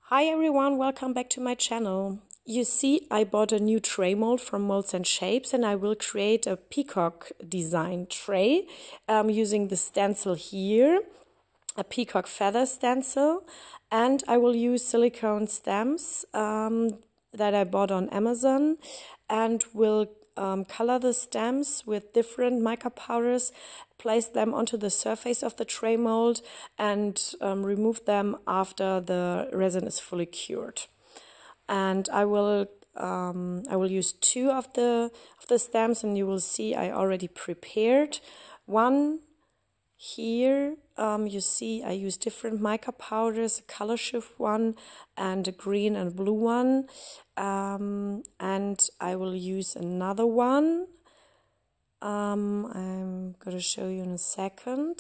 Hi everyone, welcome back to my channel. You see, I bought a new tray mold from Molds and Shapes, and I will create a peacock design tray using the stencil here, a peacock feather stencil, and I will use silicone stamps that I bought on Amazon, and will color the stamps with different mica powders, place them onto the surface of the tray mold, and remove them after the resin is fully cured. And I will use two of the stamps, and you will see I already prepared one. Here you see I use different mica powders, a color shift one and a green and blue one, and I will use another one. I'm going to show you in a second.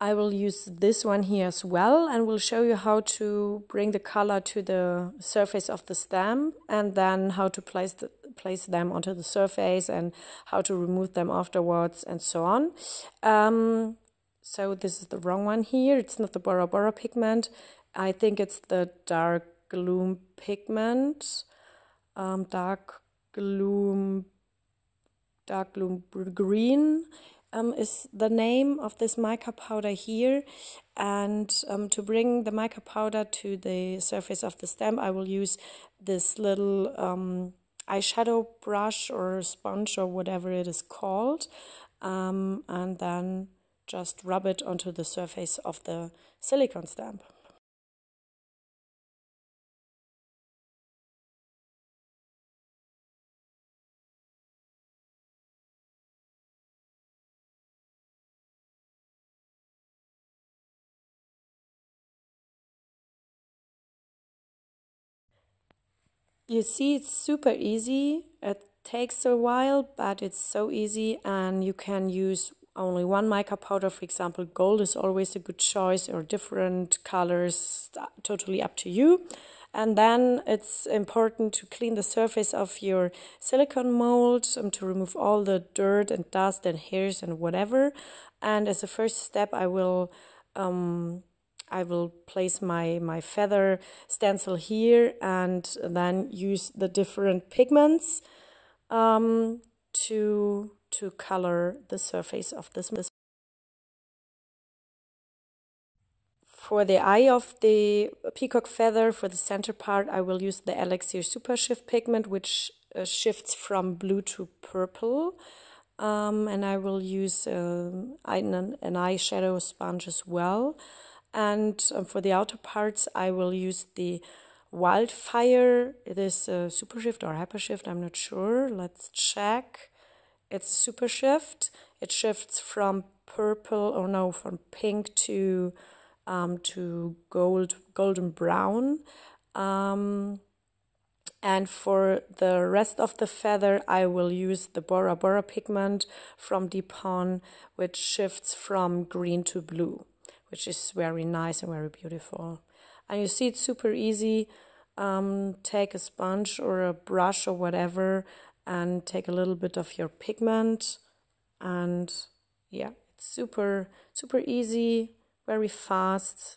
I will use this one here as well, and will show you how to bring the color to the surface of the stamp, and then how to place them onto the surface, and how to remove them afterwards, and so on. So this is the wrong one here. It's not the Bora Bora pigment. I think it's the dark gloom pigment. Dark gloom green is the name of this mica powder here. And to bring the mica powder to the surface of the stamp, I will use this little eyeshadow brush or sponge or whatever it is called, and then just rub it onto the surface of the silicone stamp. You see, it's super easy. It takes a while, but it's so easy, and you can use only one mica powder. For example, gold is always a good choice, or different colors, totally up to you. And then it's important to clean the surface of your silicone mold, to remove all the dirt and dust and hairs and whatever. And as a first step, I will place my feather stencil here, and then use the different pigments to color the surface of this. For the eye of the peacock feather, for the center part, I will use the Elixir Super Shift pigment, which shifts from blue to purple. And I will use an eyeshadow sponge as well. And for the outer parts, I will use the Wildfire. It is a Super Shift or Hyper Shift, I'm not sure. Let's check. It's a Super Shift. It shifts from from pink to golden brown. And for the rest of the feather, I will use the Bora Bora pigment from Depon, which shifts from green to blue, which is very nice and very beautiful. And you see, it's super easy. Take a sponge or a brush or whatever, and take a little bit of your pigment, and yeah, it's super easy, very fast,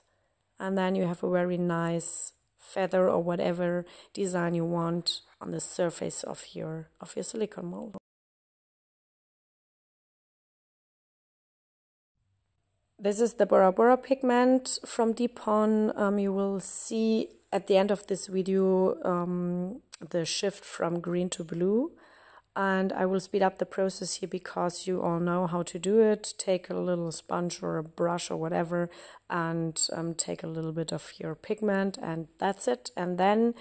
and then you have a very nice feather or whatever design you want on the surface of your silicone mold. This is the Bora Bora pigment from Depon. You will see at the end of this video the shift from green to blue. And I will speed up the process here because you all know how to do it. Take a little sponge or a brush or whatever, and take a little bit of your pigment, and that's it. And then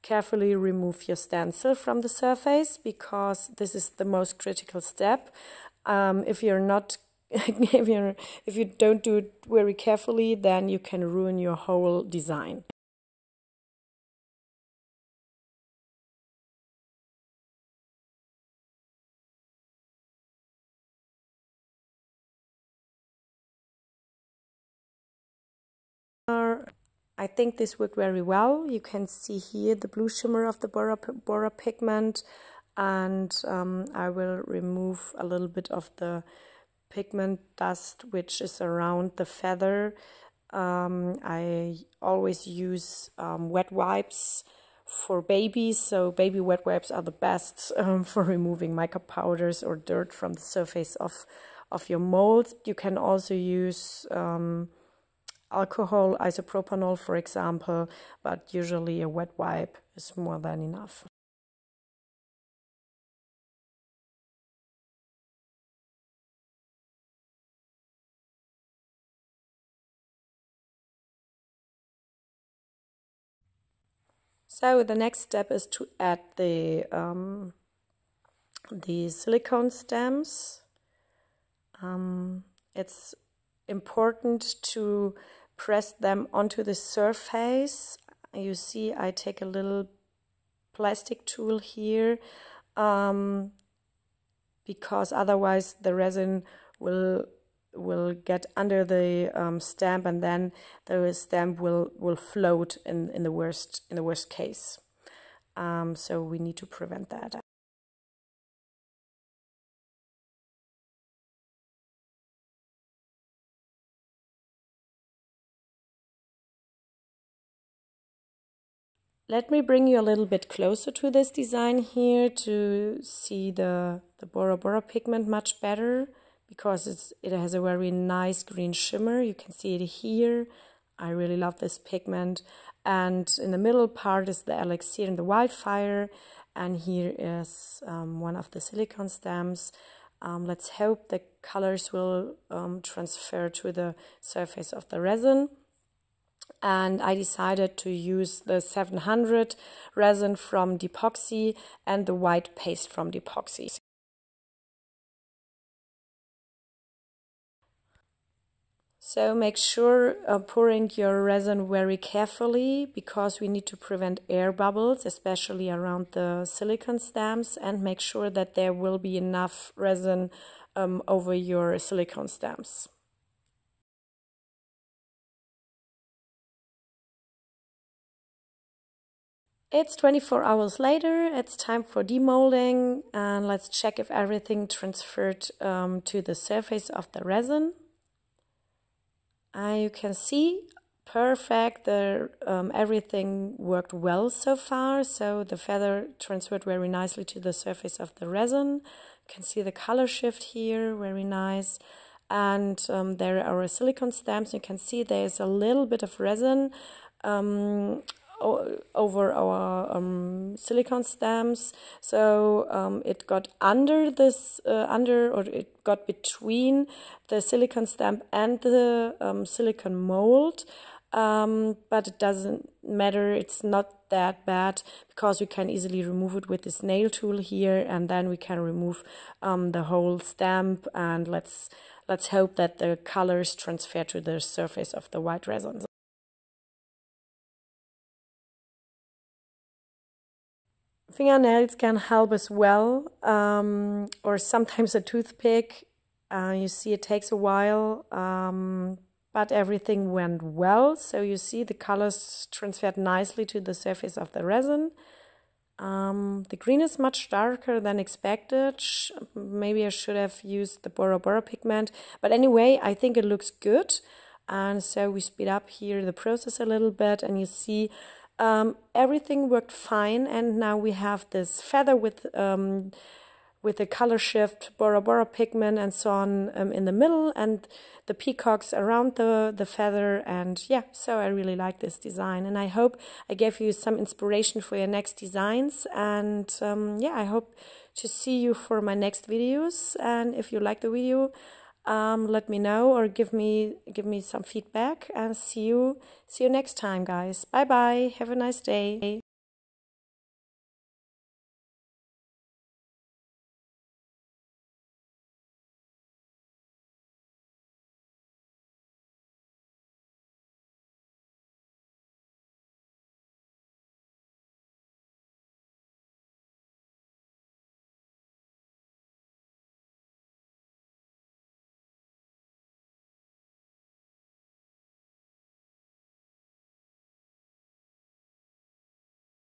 carefully remove your stencil from the surface, because this is the most critical step. If you're not if you don't do it very carefully, then you can ruin your whole design. I think this worked very well. You can see here the blue shimmer of the Bora pigment. and I will remove a little bit of the pigment dust which is around the feather. I always use wet wipes for babies, so baby wet wipes are the best for removing mica powders or dirt from the surface of your molds. You can also use alcohol, isopropanol, for example, but usually a wet wipe is more than enough. So the next step is to add the silicone stems. It's important to press them onto the surface. You see, I take a little plastic tool here because otherwise the resin will get under the stamp, and then the stamp will float in the worst case. So we need to prevent that. Let me bring you a little bit closer to this design here to see the Bora Bora pigment much better, because it has a very nice green shimmer. You can see it here. I really love this pigment. And in the middle part is the elixir and the wildfire, and here is one of the silicone stamps. Let's hope the colors will transfer to the surface of the resin. And I decided to use the 700 resin from Depoxy and the white paste from Depoxy. So make sure pouring your resin very carefully, because we need to prevent air bubbles, especially around the silicone stamps, and make sure that there will be enough resin over your silicone stamps. It's 24 hours later, it's time for demolding, and let's check if everything transferred to the surface of the resin. You can see, perfect, everything worked well so far, so the feather transferred very nicely to the surface of the resin. You can see the color shift here, very nice. And there are our silicone stamps. You can see there's a little bit of resin over our silicone stamps, so it got under this or it got between the silicone stamp and the silicone mold, but it doesn't matter. It's not that bad, because we can easily remove it with this nail tool here, and then we can remove the whole stamp, and let's hope that the colors transfer to the surface of the white resin. Fingernails can help as well, or sometimes a toothpick. You see, it takes a while, but everything went well. So you see the colors transferred nicely to the surface of the resin. The green is much darker than expected. Maybe I should have used the Bora Bora pigment, but anyway, I think it looks good. And so we speed up here the process a little bit, and you see everything worked fine, and now we have this feather with the color shift, Bora Bora pigment and so on in the middle, and the peacocks around the feather. And yeah, so I really like this design, and I hope I gave you some inspiration for your next designs. And yeah, I hope to see you for my next videos. And if you like the video, let me know, or give me some feedback, and see you next time, guys. Bye bye, have a nice day.